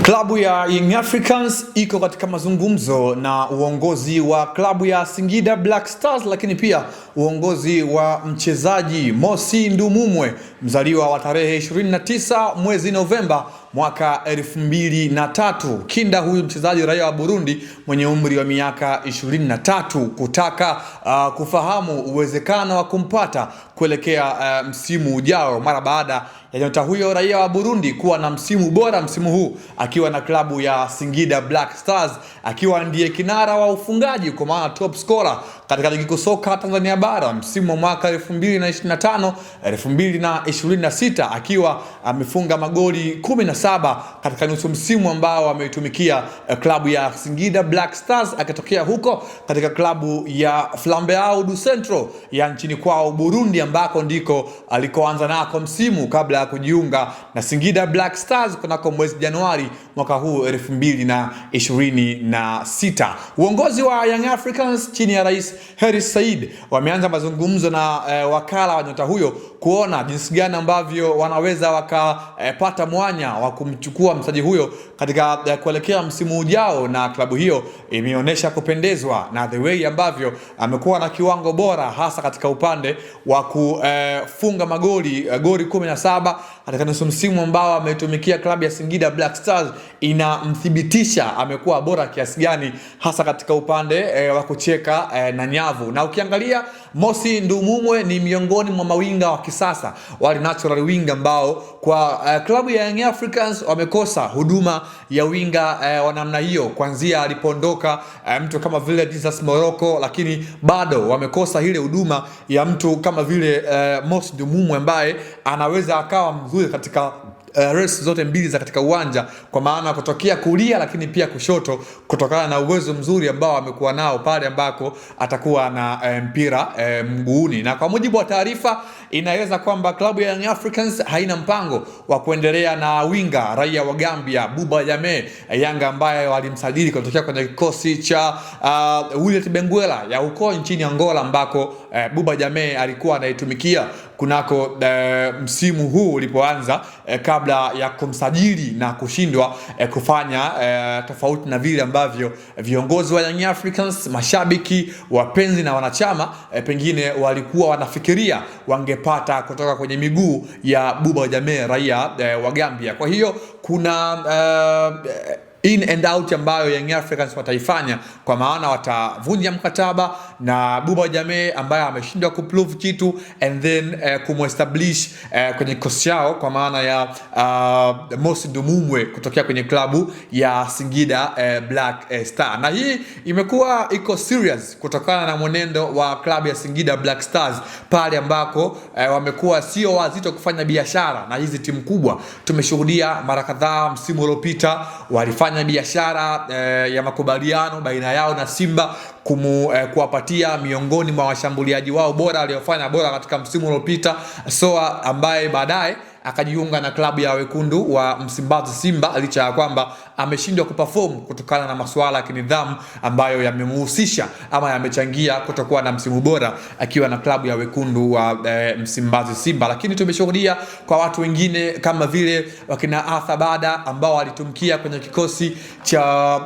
Klabu ya Young Africans iko katika mazungumzo na uongozi wa klabu ya Singida Black Stars, lakini pia uongozi wa mchezaji Mosi Ndumumwe, mzaliwa wa tarehe 29 mwezi Novemba mwaka 2003. Kinda huyu mchezaji raia wa Burundi mwenye umri wa miaka 23, kutaka kufahamu uwezekano wa kumpata kuelekea msimu ujao, mara baada ya nyota huyo raia wa Burundi kuwa na msimu bora msimu huu akiwa na klabu ya Singida Black Stars, akiwa ndiye kinara wa ufungaji kwa maana top scorer katika ligi kuu soka Tanzania bara msimu wa mwaka 2025 2026, akiwa amefunga magoli 17 katika nusu msimu ambao ameitumikia klabu ya Singida Black Stars, akitokea huko katika klabu ya Flambeau du Centro ya nchini kwao Burundi, ambako ndiko alikoanza nako msimu kabla ya kujiunga na Singida Black Stars kunako mwezi Januari mwaka huu 2026. Uongozi wa Young Africans chini ya Rais Hersi Said wameanza mazungumzo na wakala wa nyota huyo kuona jinsi gani ambavyo wanaweza wakapata mwanya wa kumchukua mchezaji huyo katika kuelekea msimu ujao, na klabu hiyo imeonyesha kupendezwa na the way ambavyo amekuwa na kiwango bora, hasa katika upande wa kufunga goli 17 katika nusu msimu ambao ametumikia klabu ya Singida Black Stars. Inamthibitisha amekuwa bora kiasi gani, hasa katika upande wa kucheka na nyavu. Na ukiangalia Mosi Ndumumwe ni miongoni mwa mawinga wa kisasa, wale natural wing ambao kwa klabu ya Young Africans wamekosa huduma ya winga wa namna hiyo kuanzia alipoondoka mtu kama vile Jesus Morocco, lakini bado wamekosa ile huduma ya mtu kama vile Mosi Ndumumwe ambaye anaweza akawa mzuri katika race zote mbili za katika uwanja, kwa maana kutokea kulia lakini pia kushoto, kutokana na uwezo mzuri ambao amekuwa nao pale ambako atakuwa na mpira mguuni. Na kwa mujibu wa taarifa inaeleza kwamba klabu ya Young Africans haina mpango wa kuendelea na winga raia wa Gambia Buba Jammeh, Yanga ambaye walimsajili kutokea kwenye kikosi cha Wydad Benguela ya huko nchini Angola, ambako Buba Jammeh alikuwa anaitumikia kunako msimu huu ulipoanza, kabla ya kumsajili na kushindwa kufanya tofauti na vile ambavyo viongozi wa Young Africans, mashabiki, wapenzi na wanachama pengine walikuwa wanafikiria wangepata kutoka kwenye miguu ya Buba Jammeh raia wa Gambia. Kwa hiyo kuna in and out ambayo Young Africans wataifanya, kwa maana watavunja mkataba na Buba Jammeh ambaye ameshindwa kuprove kitu, and then kumestablish kwenye kosi yao, kwa maana ya Mosi Ndumumwe kutokea kwenye klabu ya Singida Black Star. Na hii imekuwa iko serious kutokana na mwenendo wa klabu ya Singida Black Stars pale ambako wamekuwa sio wazito kufanya biashara na hizi timu kubwa. Tumeshuhudia mara kadhaa msimu uliopita walifanya biashara ya makubaliano baina yao na Simba kuwapatia miongoni mwa washambuliaji wao bora waliofanya bora katika msimu uliopita, Soa ambaye baadaye akajiunga na klabu ya wekundu wa Msimbazi Simba, licha ya kwamba ameshindwa kuperform kutokana na masuala ya kinidhamu ambayo yamemhusisha ama yamechangia kutokuwa na msimu bora akiwa na klabu ya wekundu wa Msimbazi Simba. Lakini tumeshuhudia kwa watu wengine kama vile wakina Arthur Bada ambao walitumikia kwenye kikosi cha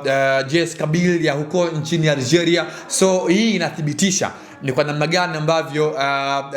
JS Kabylie ya huko nchini Algeria. So hii inathibitisha ni kwa namna gani ambavyo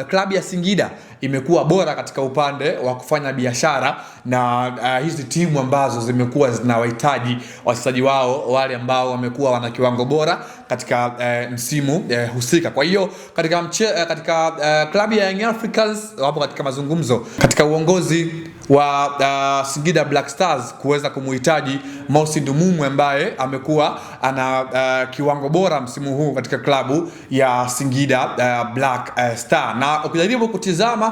klabu ya Singida imekuwa bora katika upande wa kufanya biashara na hizi timu ambazo zimekuwa zinawahitaji wachezaji wao wale ambao wamekuwa wana kiwango bora katika msimu husika. Kwa hiyo katika klabu ya Young Africans wapo katika mazungumzo katika uongozi wa Singida Black Stars kuweza kumuhitaji Mosi Ndumumwe ambaye amekuwa ana kiwango bora msimu huu katika klabu ya Singida Black Star. Na ukijaribu kutizama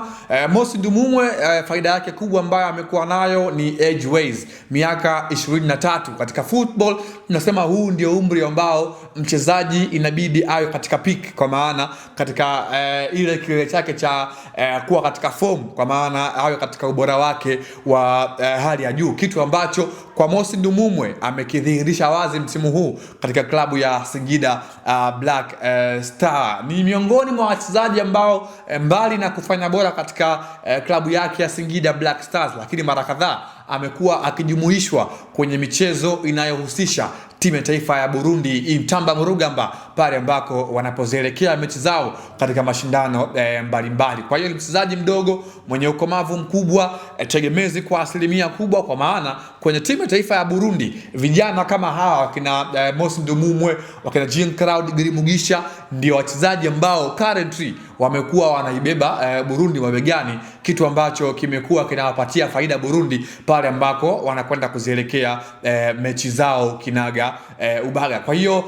Mosi Ndumumwe, faida yake kubwa ambayo amekuwa nayo ni age ways, miaka 23 katika football. Tunasema huu ndio umri ambao mchezaji mchezaji inabidi awe katika peak, kwa maana katika ile kilele chake cha kuwa katika form, kwa maana awe katika ubora wake wa hali ya juu, kitu ambacho kwa Mosi Ndumumwe amekidhihirisha wazi msimu huu katika klabu ya Singida Black Star. Ni miongoni mwa wachezaji ambao mbali na kufanya bora katika klabu yake ya Singida Black Stars, lakini mara kadhaa amekuwa akijumuishwa kwenye michezo inayohusisha timu ya taifa ya Burundi Intamba Murugamba, pale ambako wanapozelekea mechi zao katika mashindano mbalimbali. Kwa hiyo ni mchezaji mdogo mwenye ukomavu mkubwa, tegemezi kwa asilimia kubwa, kwa maana kwenye timu ya taifa ya Burundi vijana kama hawa wakina Mosi Ndumumwe, wakina Jean Claude Girimugisha ndio wachezaji ambao currently wamekuwa wanaibeba Burundi mabegani, kitu ambacho kimekuwa kinawapatia faida Burundi pale ambako wanakwenda kuzielekea mechi zao kinaga ubaga. Kwa hiyo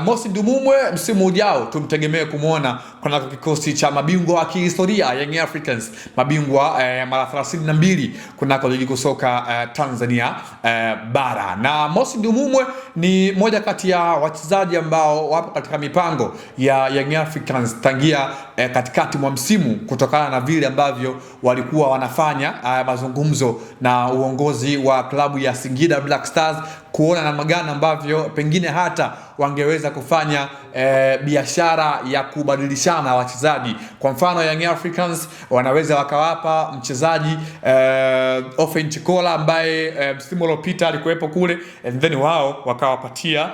Mosi Ndumumwe msimu ujao tumtegemee kumuona kuna kikosi cha mabingwa wa kihistoria Young Africans, mabingwa mara 32 kunako ligi kusoka Tanzania bara. Na Mosi Ndumumwe ni moja kati ya wachezaji ambao wapo katika mipango ya Young Africans tangia katikati mwa msimu, kutokana na vile ambavyo walikuwa wanafanya mazungumzo na uongozi wa klabu ya Singida Black Stars, kuona namna gani ambavyo pengine hata wangeweza kufanya biashara ya kubadilishana wachezaji. Kwa mfano Young Africans wanaweza wakawapa mchezaji Ofen Chikola ambaye msimu uliopita alikuwepo kule, and then wao wakawapatia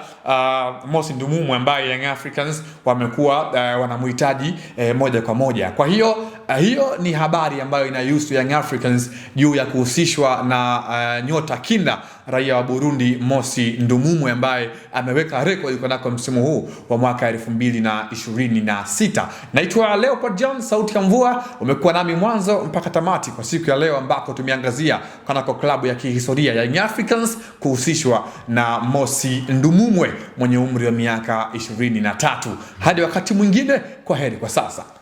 Mosi Ndumumwe ambaye Young Africans wamekuwa wanamhitaji moja kwa moja. Kwa hiyo hiyo ni habari ambayo inahusu Young Africans juu ya kuhusishwa na nyota kinda raia wa Burundi Mosi Ndumumwe ambaye ameweka rekodi kwa msimu huu wa mwaka 2026. Naitwa Leopard John, sauti ya mvua. Umekuwa nami mwanzo mpaka tamati kwa siku ya leo, ambako tumeangazia kanako klabu ya kihistoria ya Young Africans kuhusishwa na Mosi Ndumumwe mwenye umri wa miaka 23. Hadi wakati mwingine, kwa heri kwa sasa.